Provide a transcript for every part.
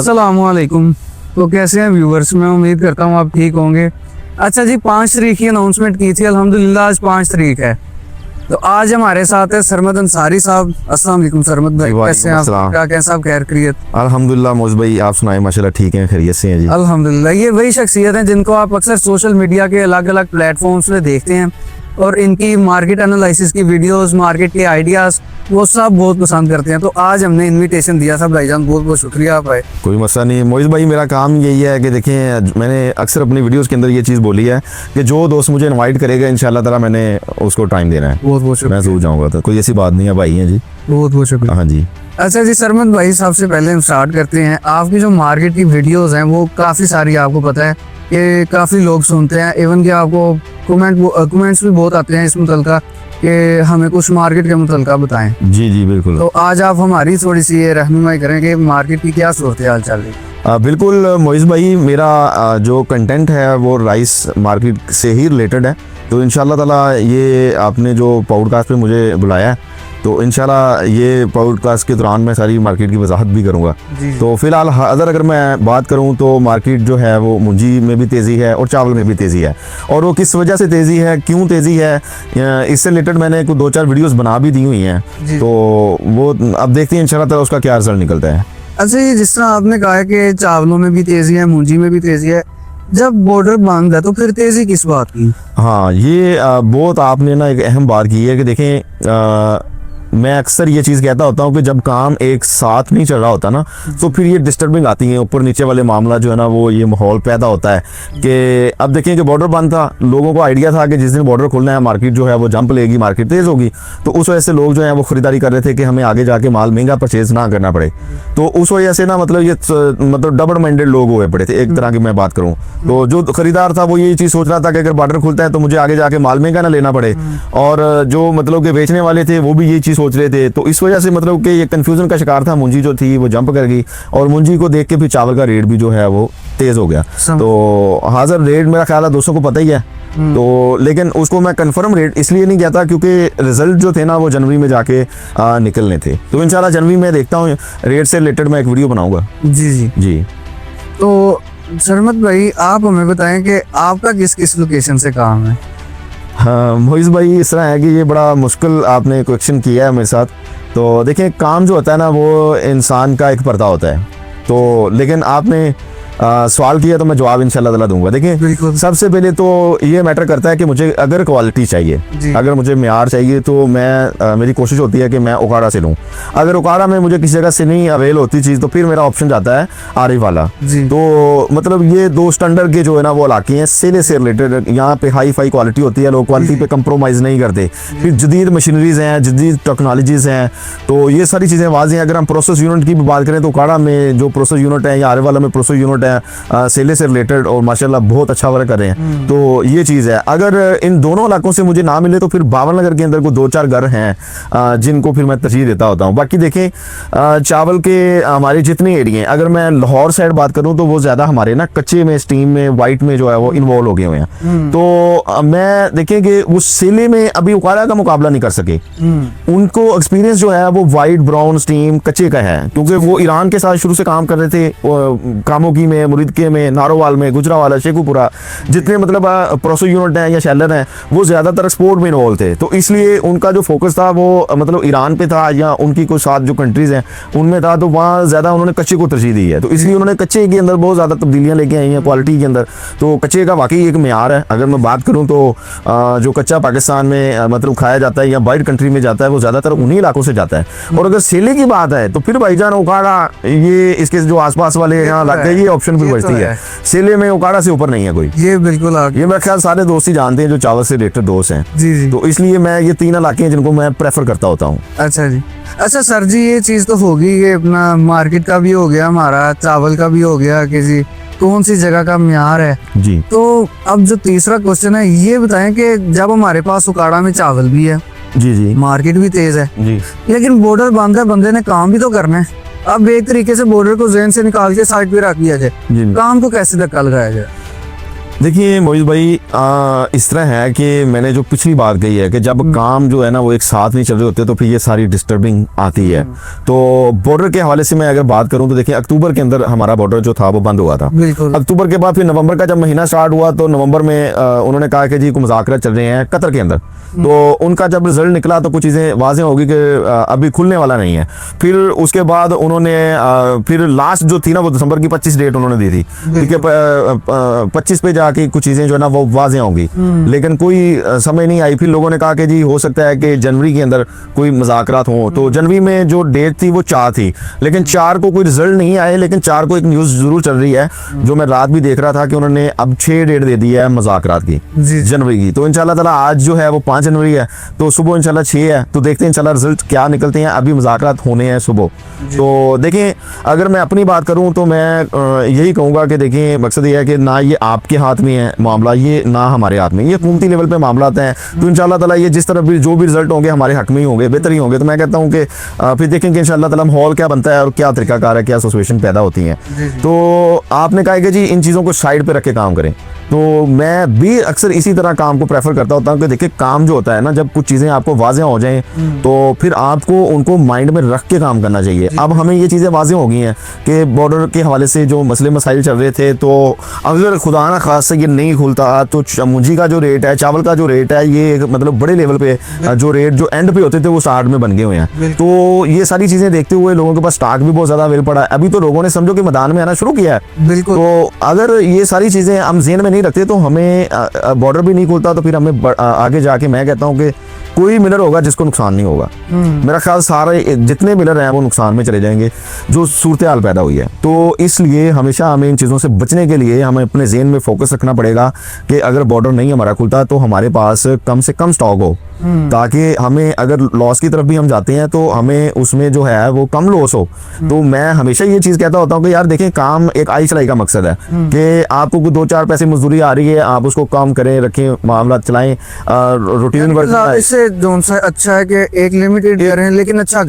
अस्सलामुअलैकुम। तो कैसे हैं व्यूवर्स, मैं उम्मीद करता हूँ आप ठीक होंगे। अच्छा जी, 5 तारीख की अनाउंसमेंट की थी, अल्हम्दुलिल्लाह आज 5 तारीख है। तो आज हमारे साथ है सरमद अंसारी साहब। अस्सलाम वालेकुम सरमद भाई, कैसे हैं आप? क्या कैसा आप? खैर खैरियत? अल्हम्दुलिल्लाह मौज भाई, आप सुनाए? माशाल्लाह ठीक हैं, खैरियत से हैं जी। अल्हम्दुलिल्लाह। ये वही शख्सियत हैं जिनको आप अक्सर सोशल मीडिया के अलग अलग प्लेटफॉर्म्स पे देखते हैं और इनकी मार्केट एनालिसिस की वीडियोस, मार्केट के आइडियाज वो सब बहुत पसंद करते हैं। तो आज हमने इनविटेशन दिया था भाईजान, बहुत बहुत शुक्रिया आप आए। कोई मसला नहीं मोइज भाई, मेरा काम यही है कि देखें, मैंने अक्सर अपनी वीडियोस के अंदर ये चीज़ बोली है कि जो दोस्त मुझे इनवाइट करेगा इंशाल्लाह ताला मैंने उसको टाइम देना है। बहुत बहुत शुक्रिया। मैं जरूर जाऊँगा, तो कोई ऐसी बात नहीं है भाई हैं जी। बहुत बहुत शुक्रिया। हाँ जी। अच्छा जी सरमद भाई, सबसे पहले हम स्टार्ट करते हैं। आपकी जो मार्केट की वीडियोस हैं वो काफ़ी सारी, आपको पता है कि काफ़ी लोग सुनते हैं, इवन कि आपको कमेंट्स भी बहुत आते हैं इस मुतलका कि हमें कुछ मार्केट के मुतलका बताएं। जी जी बिल्कुल। तो आज आप हमारी थोड़ी सी ये रहनुमाई करें कि मार्केट की क्या सूरत हाल चल रही है। बिल्कुल मोइज भाई, मेरा जो कंटेंट है वो राइस मार्केट से ही रिलेटेड है। तो इंशाल्लाह ताला ये आपने जो पॉडकास्ट पे मुझे बुलाया है, तो इंशाल्लाह ये पॉडकास्ट के दौरान मैं सारी मार्केट की वजाहत भी करूँगा। तो फिलहाल अगर मैं बात करूँ तो मार्केट जो है वो मुंजी में भी तेज़ी है और चावल में भी तेज़ी है। और वो किस वजह से तेज़ी है, क्यों तेज़ी है, इससे रिलेटेड मैंने कुछ 2-4 वीडियोस बना भी दी हुई हैं। तो वो अब देखते हैं इंशाल्लाह ताला उसका क्या रिजल्ट निकलता है। अच्छा, ये जिस तरह आपने कहा कि चावलों में भी तेज़ी है, मुंजी में भी तेज़ी है, जब बॉर्डर बंद है तो फिर तेज़ी किस बात की? हाँ, ये बहुत आपने ना एक अहम बात की है कि देखें, मैं अक्सर ये चीज़ कहता होता हूँ कि जब काम एक साथ नहीं चल रहा होता ना, तो फिर ये डिस्टर्बिंग आती है, ऊपर नीचे वाले मामला जो है ना वो ये माहौल पैदा होता है कि अब देखें कि बॉर्डर बंद था, लोगों को आइडिया था कि जिस दिन बॉर्डर खुलना है मार्केट जो है वो जंप लेगी, मार्केट तेज़ होगी। तो उस वजह से लोग जो है वो ख़रीदारी कर रहे थे कि हमें आगे जाके माल महंगा परचेज ना करना पड़े। तो उस वजह से ना मतलब ये मतलब डबल माइंडेड लोग हुए पड़े थे, एक तरह की मैं बात करूँ तो जो खरीदार था वो ये चीज़ सोच रहा था कि अगर बॉर्डर खुलता है तो मुझे आगे जाके माल महंगा ना लेना पड़े, और जो मतलब कि बेचने वाले थे वो भी ये चीज़ सोच रहे थे। तो इस वजह से मतलब कि ये कंफ्यूजन का शिकार था, मुंजी जो थी वो जंप कर गई, और मुंजी को देख के फिर चावल का रेट भी जो है वो तेज़ हो गया। तो हाजिर रेट मेरा ख्याल है दोस्तों को पता ही है। तो लेकिन उसको मैं कंफर्म रेट इसलिए नहीं कहता क्योंकि रिजल्ट जो थे ना वो जनवरी में जाके निकलने थे। तो इंशाल्लाह जनवरी में देखता हूँ, रेट से रिलेटेड मैं एक वीडियो बनाऊंगा। जी जी जी। तो सरमद भाई, आप हमें बताएं कि आपका किस किस लोकेशन से काम है? हाँ मोइज भाई, इस तरह है कि ये बड़ा मुश्किल आपने क्वेश्चन किया है मेरे साथ। तो देखें, काम जो होता है ना वो इंसान का एक पर्दा होता है। तो लेकिन आपने सवाल किया तो मैं जवाब इंशाल्लाह ताला दूंगा। देखिए, सबसे पहले तो ये मैटर करता है कि मुझे अगर क्वालिटी चाहिए, अगर मुझे म्यार चाहिए, तो मैं मेरी कोशिश होती है कि मैं उकाड़ा से लूँ। अगर उकाड़ा में मुझे किसी जगह से नहीं अवेल होती चीज़, तो फिर मेरा ऑप्शन जाता है आरिफ वाला। तो मतलब ये 2 स्टैंडर्ड के जो है ना वो इलाके हैं, सेले से रिलेटेड। यहाँ पे हाई फाई क्वालिटी होती है, लोग क्वालिटी पे कंप्रोमाइज़ नहीं करते। फिर जदीद मशीनरीज हैं, जदीद टेक्नोलॉजीज़ हैं, तो ये सारी चीज़ें वाज़ेह हैं। अगर हम प्रोसेस यूनिट की भी बात करें तो उकाड़ा में जो प्रोसेस यूनिट है या आरिफ वाला में प्रोसेस यूनिट है सेले से रिलेटेड, और माशाल्लाह बहुत अच्छा वर्क कर रहे हैं। तो ये चीज़ है, अगर इन दोनों इलाकों से मुझे ना मिले तो फिर बावन नगर के अंदर को 2-4 घर हैं जिनको फिर मैं तरजीह देता होता हूँ। बाकी देखें, चावल के हमारे जितने एरिए हैं, अगर मैं लाहौर साइड बात करूँ तो वो ज़्यादा हमारे ना कच्चे में, स्टीम में, वाइट में जो है वो इन्वॉल्व हो गए हुए हैं। तो मैं देखें कि उस सेले में अभी उकाड़ा का मुकाबला नहीं कर सके। उनको एक्सपीरियंस जो है वो वाइट, ब्राउन, स्टीम, कच्चे का है, क्योंकि वो ईरान के साथ शुरू से काम कर रहे थे, कामोगी में, मुरीदके में, नारोवाल में, गुजरावाला, शेखुपुरा, जितने मतलब प्रोसेस यूनिट हैं या शेलर हैं वो ज़्यादातर एक्सपोर्ट में इन्वॉल्व थे। तो इसलिए उनका जो फोकस था वो मतलब ईरान पे था, या उनकी कुछ 7 जो कंट्रीज़ हैं उनमें था। तो वहाँ ज़्यादा उन्होंने कच्चे को तरजीह दी है। तो इसलिए उन्होंने कच्चे के अंदर बहुत ज़्यादा तब्दीलियाँ लेके आई हैं क्वालिटी के अंदर। तो कच्चे का वाकई एक म्यार है। अगर मैं बात करूँ तो जो कच्चा पाकिस्तान में मतलब खाया जाता है या वाइट कंट्री में जाता है वो ज़्यादातर उन्हीं इलाकों से जाता है। और अगर सेले की बात है तो फिर भाईजान उकाड़ा, ये इसके जो आसपास वाले यहाँ इलाके, ये ऑप्शन फिर बचती है। सेले में उकाड़ा से ऊपर नहीं है कोई। ये बिल्कुल ये मेरे ख्याल सारे दोस्त ही जानते हैं जो चावल से रिलेटेड दोस्त हैं। जी। तो इसलिए मैं ये 3 इलाके हैं जिनको मैं प्रेफर करता होता हूँ। अच्छा जी। अच्छा सर जी, ये चीज़ तो होगी, ये अपना मार्केट का भी हो गया, हमारा चावल का भी हो गया कि जी कौन सी जगह का म्यार है जी। तो अब जो तीसरा क्वेश्चन है, ये बताएं कि जब हमारे पास उकाड़ा में चावल भी है, जी जी, मार्केट भी तेज है जी, लेकिन बॉर्डर बंद है, बंदे ने काम भी तो करना है। अब एक तरीके से बॉर्डर को जेन से निकाल के साइड पे रख दिया जाए, काम को कैसे धक्का लगाया जाए? देखिए मोहित भाई, इस तरह है कि मैंने जो पिछली बात कही है कि जब काम जो है ना वो एक साथ नहीं चल रहे होते तो फिर ये सारी डिस्टर्बिंग आती है। तो बॉर्डर के हवाले से मैं अगर बात करूं तो देखिए अक्टूबर के अंदर हमारा बॉर्डर जो था वो बंद हुआ था। बिल्कुल। अक्टूबर के बाद फिर नवंबर का जब महीना स्टार्ट हुआ तो नवंबर में उन्होंने कहा कि जी मुज़ाकरात चल रहे हैं कतर के अंदर। तो उनका जब रिजल्ट निकला तो कुछ चीज़ें वाज़ेह होगी कि अभी खुलने वाला नहीं है। फिर उसके बाद उन्होंने फिर लास्ट जो थी ना वो दिसंबर की 25 डेट उन्होंने दी थी, ठीक है। 25 पे जाके कुछ चीज़ें जो है ना वो वाज़ेह होंगी, लेकिन कोई समय नहीं आई। फिर लोगों ने कहा कि जी हो सकता है कि जनवरी के अंदर कोई मुज़ाकरात हो। तो जनवरी में जो डेट थी वो 4 थी, लेकिन 4 को कोई रिजल्ट नहीं आए। लेकिन 4 को एक न्यूज़ जरूर चल रही है जो मैं रात भी देख रहा था कि उन्होंने अब 6 डेट दे दी है मुज़ाकरात की जनवरी की। तो इंशाल्लाह ताला आज जो है वो 5 जनवरी है, तो सुबह इंशाल्लाह 6 है। तो देखते हैं इंशाल्लाह रिजल्ट क्या निकलते हैं। अभी मुज़ाकरात होने हैं सुबह। तो देखें, अगर मैं अपनी बात करूं तो मैं यही कहूँगा कि देखिए मकसद ये है कि ना ये आपके हाथ में है मामला, ये ना हमारे हाथ में, ये हुकूमती लेवल पे मामला हैं। तो इंशाल्लाह ताला ये जिस तरह भी जो भी रिजल्ट होंगे हमारे हक में ही होंगे, बेहतर ही होंगे। तो मैं कहता हूँ कि फिर देखेंगे इंशाल्लाह ताला माहौल क्या बनता है और क्या तरीकाकार है, क्या सिचुएशन पैदा होती है। तो आपने कहा कि जी इन चीज़ों को साइड पे रख के काम करें, तो मैं भी अक्सर इसी तरह काम को प्रेफर करता होता हूँ कि देखिए काम जो होता है ना, जब कुछ चीज़ें आपको वाज़ेह हो जाएं तो फिर आपको उनको माइंड में रख के काम करना चाहिए। अब हमें ये चीज़ें वाज़ेह हो गई हैं कि बॉर्डर के हवाले से जो मसले मसाइल चल रहे थे, तो अगर खुदा ना खास से ये नहीं खुलता तो मुंजी का जो रेट है, चावल का जो रेट है, ये मतलब बड़े लेवल पे जो रेट जो एंड पे होते थे वो 60 में बन गए हुए हैं। तो ये सारी चीज़ें देखते हुए लोगों के पास स्टॉक भी बहुत ज़्यादा अवेल पड़ा है। अभी तो लोगों ने समझो कि मैदान में आना शुरू किया है। बिल्कुल। तो अगर ये सारी चीज़ें हम ज़हन में नहीं रखते तो हमें बॉर्डर भी नहीं खुलता, तो फिर हमें आगे जाके मैं कहता हूँ कि कोई मिलर होगा जिसको नुकसान नहीं होगा। मेरा ख्याल सारे जितने मिलर हैं वो नुकसान में चले जाएंगे जो सूरत हाल पैदा हुई है। तो इसलिए हमेशा हमें इन चीज़ों से बचने के लिए हमें अपने ज़हन में फोकस रखना पड़ेगा कि अगर बॉर्डर नहीं हमारा खुलता तो हमारे पास कम से कम स्टॉक हो, ताकि हमें अगर लॉस की तरफ भी हम जाते हैं तो हमें उसमें जो है वो कम लॉस हो। तो मैं हमेशा ये चीज़ कहता होता हूँ कि यार देखें, काम एक आई चलाई का मकसद है कि आपको 2-4 पैसे मजदूरी आ रही है, आप उसको काम करें, रखें, मामला चलाएं, रूटीन वर्क। इससे जोन सा अच्छा है कि एक लिमिटेड करें लेकिन अच्छा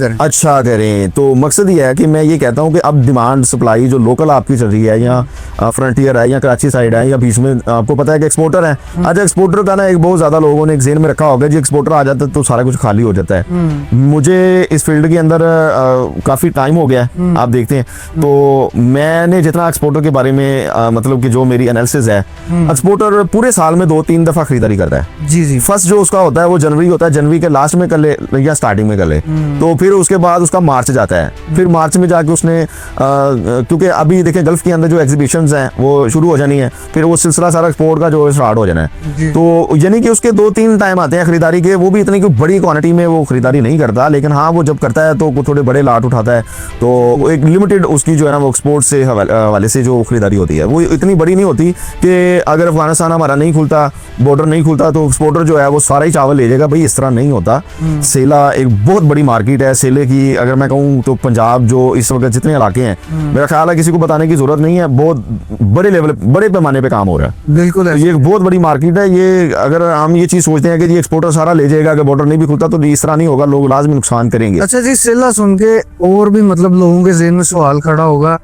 करें। तो मकसद ये है कि मैं ये कहता हूँ कि अब डिमांड सप्लाई जो लोकल आपकी चल रही है, या फ्रंटियर है, या कराची साइड है, या बीच में आपको पता है कि एक्सपोर्टर है। आज एक्सपोर्टर का ना एक बहुत ज़्यादा लोगों ने एक ज़हन में रखा होगा जी एक्सपोर्टर आ जाता है तो सारा कुछ खाली हो जाता है। मुझे इस फील्ड के अंदर काफ़ी टाइम हो गया है, आप देखते हैं। तो मैंने जितना एक्सपोर्टर के बारे में मतलब कि जो मेरी एनालिसिस है, एक्सपोर्टर पूरे साल में 2-3 दफ़ा खरीदारी करता है। जी। फर्स्ट जो उसका होता है वो जनवरी होता है, जनवरी के लास्ट में कर ले या स्टार्टिंग में कर ले। तो फिर उसके बाद उसका मार्च जाता है, फिर मार्च में जाके उसने क्योंकि अभी देखें गल्फ के अंदर जो एग्जीबिशंस हैं वो शुरू हो जानी है, फिर वो सिलसिला सारा एक्सपोर्ट का जो स्टार्ट हो जाना है। तो यानी कि उसके 2-3 टाइम आते हैं खरीदारी के। वो भी इतनी कोई बड़ी क्वांटिटी में वो खरीदारी नहीं करता, लेकिन हाँ वो जब करता है तो थोड़े बड़े लाट उठाता है। तो एक लिमिटेड उसकी जो है ना वो एक्सपोर्ट से हवाले से जो खरीदारी होती है वो इतनी बड़ी नहीं होती कि अगर अफगानिस्तान हमारा नहीं खुलता, बॉर्डर नहीं खुलता तो एक्सपोर्टर जो है वो सारा ही चावल ले जाएगा। भाई इस तरह नहीं होता। सेला एक बहुत बड़ी मार्केट है। सेले की अगर मैं कहूँ तो पंजाब जो इस वक्त जितने इलाके हैं, मेरा ख्याल है किसी को बताने की जरूरत नहीं है, बहुत बड़े लेवल बड़े पैमाने पे काम हो रहा है। बिल्कुल है। ये एक बहुत बड़ी मार्केट है। ये अगर हम ये चीज़ सोचते हैं कि ये एक्सपोर्टर सारा ले जाएगा, अगर बॉर्डर नहीं भी खुलता तो इस तरह नहीं होगा, लोग लाजमी नुकसान करेंगे। अच्छा जी, सेला सुन के और भी मतलब लोगों के ज़हन में सवाल खड़ा होगा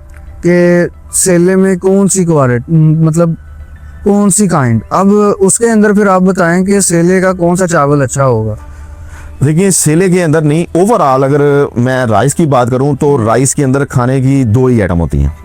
कि सेले में कौन सी क्वालिटी, मतलब कौन सी काइंड। अब उसके अंदर फिर आप बताएं कि सेले का कौन सा चावल अच्छा होगा। देखिए सेले के अंदर नहीं, ओवरऑल अगर मैं राइस की बात करूं तो राइस के अंदर खाने की 2 ही आइटम होती हैं,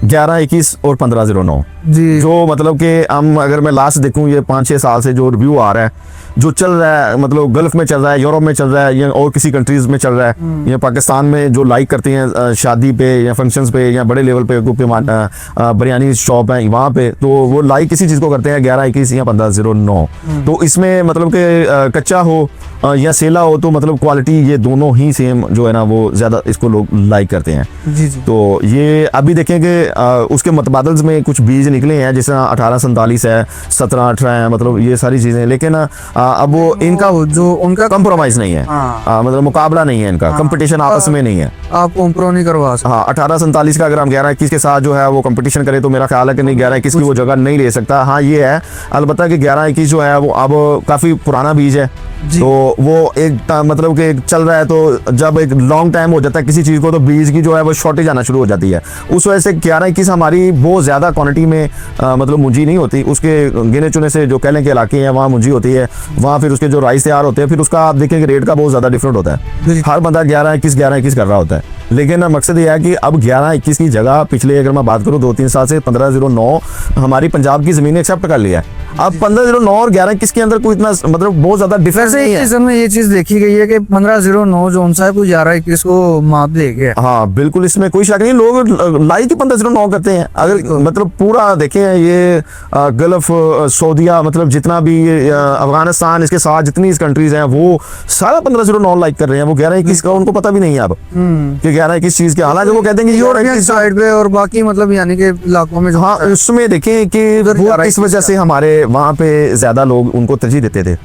11-21 और 15-09 जी। जो मतलब कि हम अगर मैं लास्ट देखूं ये 5-6 साल से जो रिव्यू आ रहा है, जो चल रहा है, मतलब गल्फ में चल रहा है, यूरोप में चल रहा है, या और किसी कंट्रीज में चल रहा है, या पाकिस्तान में जो लाइक करते हैं शादी पे या फंक्शंस पे या बड़े लेवल पे बिरयानी शॉप है वहाँ पे, तो वो लाइक किसी चीज़ को करते हैं 11-21 या 15-09। तो इसमें मतलब कि कच्चा हो या सेला हो तो मतलब क्वालिटी ये दोनों ही सेम जो है ना वो ज़्यादा इसको लोग लाइक करते हैं। जी। तो ये अभी देखें कि उसके मुतबादल में कुछ बीज निकले हैं, जैसे 1847 है, 17-18 है, मतलब ये सारी चीज़ें। लेकिन अब वो इनका जो उनका कंप्रोमाइज नहीं है, हाँ। मतलब मुकाबला नहीं है इनका, कंपटीशन आपस में नहीं है। आप कॉम्प्रो नहीं करवा सकते। हाँ 1847 का अगर हम 11-21 के साथ जो है वो कंपटीशन करें तो मेरा ख्याल है कि नहीं 11-21 की वो जगह नहीं ले सकता। हाँ ये है अलबत्ता कि 11-21 जो है वो अब काफ़ी पुराना बीज है, तो वो एक मतलब कि चल रहा है, तो जब एक लॉन्ग टाइम हो जाता है किसी चीज़ को तो बीज की जो है वो शॉर्टेज आना शुरू हो जाती है। उस वजह से 11-21 हमारी बहुत ज़्यादा क्वांटिटी में मतलब मुंजी नहीं होती, उसके गिने चुने से जो कह लें के इलाके हैं वहाँ मुंजी होती है, वहाँ फिर उसके जो राइस तैयार होते हैं फिर उसका आप देखें कि रेट का बहुत ज़्यादा डिफरेंट होता है। हर बंदा 11-21 कर रहा होता है, लेकिन मकसद ये है कि अब 11-21 की जगह पिछले अगर मैं बात करूँ 2-3 साल से 1509 हमारी पंजाब की ज़मीन एक्सेप्ट कर लिया है। अब 1509 और 11-21 के अंदर कोई इतना मतलब बहुत ज़्यादा डिफरेंस नहीं है। में ये चीज देखी गई है कि 1509 जोन सा है कोई 11-21 को माप दे गया। हाँ बिल्कुल, इसमें कोई शक नहीं, लोग लाइक ही 1509 करते हैं। अगर मतलब पूरा देखें ये गल्फ सऊदीया मतलब जितना भी अफगानिस्तान इसके साथ जितनी इस कंट्रीज हैं वो सारा 1509 लाइक कर रहे हैं। वो 11-21 का उनको पता भी नहीं है अब कि 11-21 चीज के, हालांकि वो कहते हैं कि यूरोपियन साइड पे और बाकी मतलब यानी कि इलाकों में। हाँ उसमें देखें कि वो इस वजह से हमारे वहाँ पे ज्यादा लोग उनको तरजीह देते थे।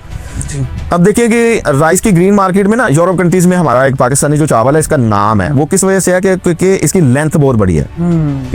अब देखिए कि राइस की ग्रीन मार्केट में ना यूरोप कंट्रीज में हमारा एक पाकिस्तानी जो चावल है इसका नाम है, वो किस वजह से है कि क्योंकि इसकी लेंथ बहुत बड़ी है,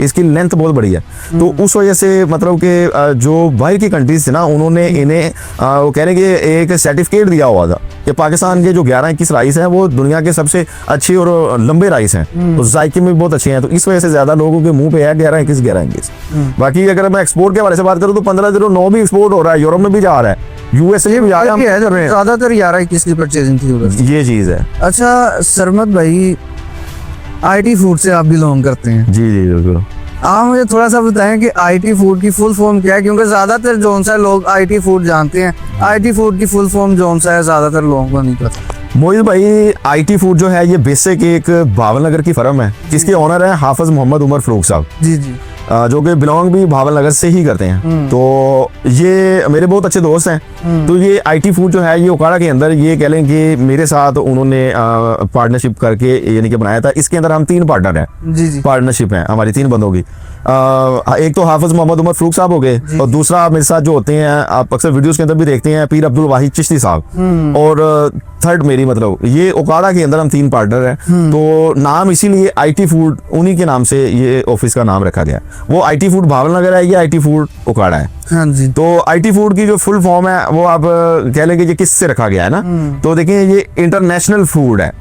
इसकी लेंथ बहुत बड़ी है। तो उस वजह से मतलब कि जो बाहर की कंट्रीज थी ना उन्होंने इन्हें वो कह रहे हैं कि एक सर्टिफिकेट दिया हुआ था कि पाकिस्तान के जो 11-21 राइस हैं वो दुनिया के सबसे अच्छे और लंबे राइस हैं, तो जायके में बहुत अच्छे हैं। तो इस वजह से ज्यादा लोगों के मुंह पे है 11-21। बाकी अगर मैं एक्सपोर्ट के हवाले से बात करूँ तो 1509 भी एक्सपोर्ट हो रहा है, यूरोप में भी जा रहा है, यूएसए में भी जा रहा है, ज्यादातर 11-21 की परचेजिंग थी उधर। ये चीज है। अच्छा सरमत भाई, आईटी फूड से आप बिलोंग करते हैं? जी जी बिल्कुल। आप मुझे थोड़ा सा बताएं कि आईटी फूड की फुल फॉर्म क्या है, क्योंकि ज्यादातर जोन सा लोग आईटी फूड जानते हैं, आईटी फूड की फुल फॉर्म जोन सा है ज्यादातर लोगों को नहीं पता। मोहित भाई आईटी फूड जो है ये बेसिक एक भावल नगर की फर्म है जिसके ओनर है हाफिज मोहम्मद उमर फरूक साहब जी जी, जो कि बिलोंग भी भावल नगर से ही करते हैं। तो ये मेरे बहुत अच्छे दोस्त हैं। तो ये आईटी फूड जो है ये ओकाड़ा के अंदर ये कह लें कि मेरे साथ उन्होंने पार्टनरशिप करके यानी कि बनाया था। इसके अंदर हम 3 पार्टनर हैं, जी जी, पार्टनरशिप है हमारी 3 बंदों की। एक तो हाफिज मोहम्मद उमर फरूक साहब हो गए, और दूसरा मेरे साथ जो होते हैं आप अक्सर वीडियोस के अंदर भी देखते हैं पीर अब्दुल वाहिद चिश्ती साहब, और थर्ड मेरी मतलब ये ओकाड़ा के अंदर हम 3 पार्टनर हैं। तो नाम इसीलिए आईटी फूड उन्हीं के नाम से ये ऑफिस का नाम रखा गया। वो आईटी फूड भावल नगर है, ये आईटी फूड ओकाड़ा है। हाँ जी। तो आईटी फूड की जो फुल फॉर्म है वो आप कह लेंगे ये किससे रखा गया है ना, तो देखिए ये इंटरनेशनल फूड है,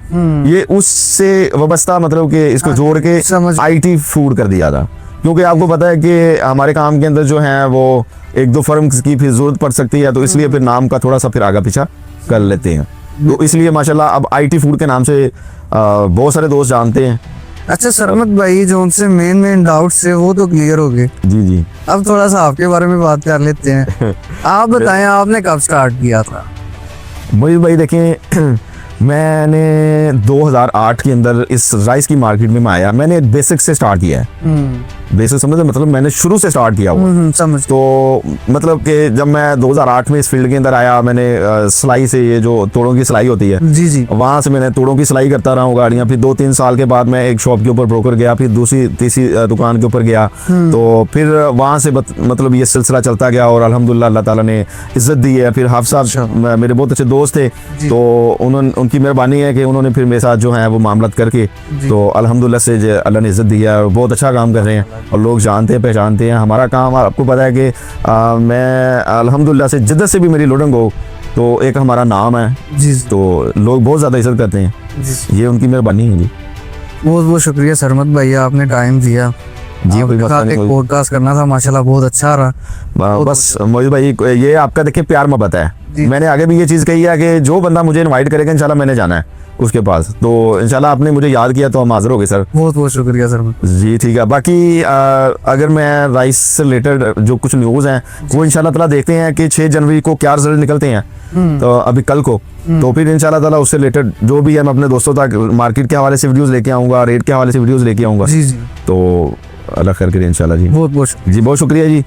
ये उससे वाबस्ता मतलब कि इसको जोड़ के आईटी फूड कर दिया था। क्योंकि आपको पता है कि हमारे काम के अंदर जो है वो 1-2 फर्म की फिर जरूरत पड़ सकती है, तो इसलिए फिर नाम का थोड़ा सा फिर आगा पीछा कर लेते हैं। तो इसलिए माशाल्लाह अब आईटी फूड के नाम से बहुत सारे दोस्त जानते हैं। अच्छा सरमत भाई, जो उनसे मेन डाउट्स है वो तो क्लियर हो गए। जी जी, अब थोड़ा सा आपके बारे में बात कर लेते हैं। आप बताएं आपने कब स्टार्ट किया था? मोहित भाई देखें मैंने 2008 के अंदर इस राइस की मार्केट में आया, मैंने बेसिक से स्टार्ट किया है। बेसिक समझते मतलब मैंने शुरू से स्टार्ट किया हुआ। समझ। तो मतलब कि जब मैं 2008 में इस फील्ड के अंदर आया, मैंने सिलाई से ये जो तोड़ों की सिलाई होती है जी जी, वहाँ से मैंने तोड़ों की सिलाई करता रहा हूँ गाड़ियाँ। फिर 2-3 साल के बाद मैं एक शॉप के ऊपर ब्रोकर गया, फिर दूसरी तीसरी दुकान के ऊपर गया। तो फिर वहाँ से मतलब ये सिलसिला चलता गया और अल्हम्दुलिल्लाह अल्लाह ताला ने इज्जत दी है। फिर हाफ साहब मेरे बहुत अच्छे दोस्त थे, तो उनकी मेहरबानी है कि उन्होंने फिर मेरे साथ जो है वो मामलत करके तो अल्हम्दुलिल्लाह से अल्लाह ने इज्जत दी है और बहुत अच्छा काम कर रहे हैं और लोग जानते हैं पहचानते हैं हमारा काम। आपको पता है कि मैं अल्हम्दुलिल्लाह से जिद्दत से भी मेरी लोडंग हो तो एक हमारा नाम है जी, तो लोग बहुत ज़्यादा इज्जत करते हैं जी। ये उनकी मेहरबानी है जी। बहुत बहुत शुक्रिया सरमत भैया, आपने टाइम दिया जी। कोई मसला एक नहीं, पॉडकास्ट करना था, माशाल्लाह बहुत अच्छा रहा। बस मोहित भाई ये आपका देखिए प्यार मोहब्बत है। मैंने आगे भी ये चीज़ कही है कि जो बंदा मुझे इनवाइट करेगा इंशाल्लाह मैंने जाना है उसके पास, तो इंशाल्लाह आपने मुझे याद किया तो हम हाजिर हो गए सर। बहुत बहुत शुक्रिया सर जी। ठीक है, बाकी अगर मैं राइस से रिलेटेड जो कुछ न्यूज़ हैं वो इंशाल्लाह ताला देखते हैं कि 6 जनवरी को क्या रिजल्ट निकलते हैं, तो अभी कल को, तो फिर इंशाल्लाह ताला उससे रिलेटेड जो भी है मैं अपने दोस्तों तक मार्केट के हवाले से वीडियोज़ लेके आऊँगा, रेट के हवाले से वीडियोज़ लेके आऊँगा। जी जी, तो अल्लाह खैर करे इंशाल्लाह जी। बहुत बहुत जी बहुत शुक्रिया जी।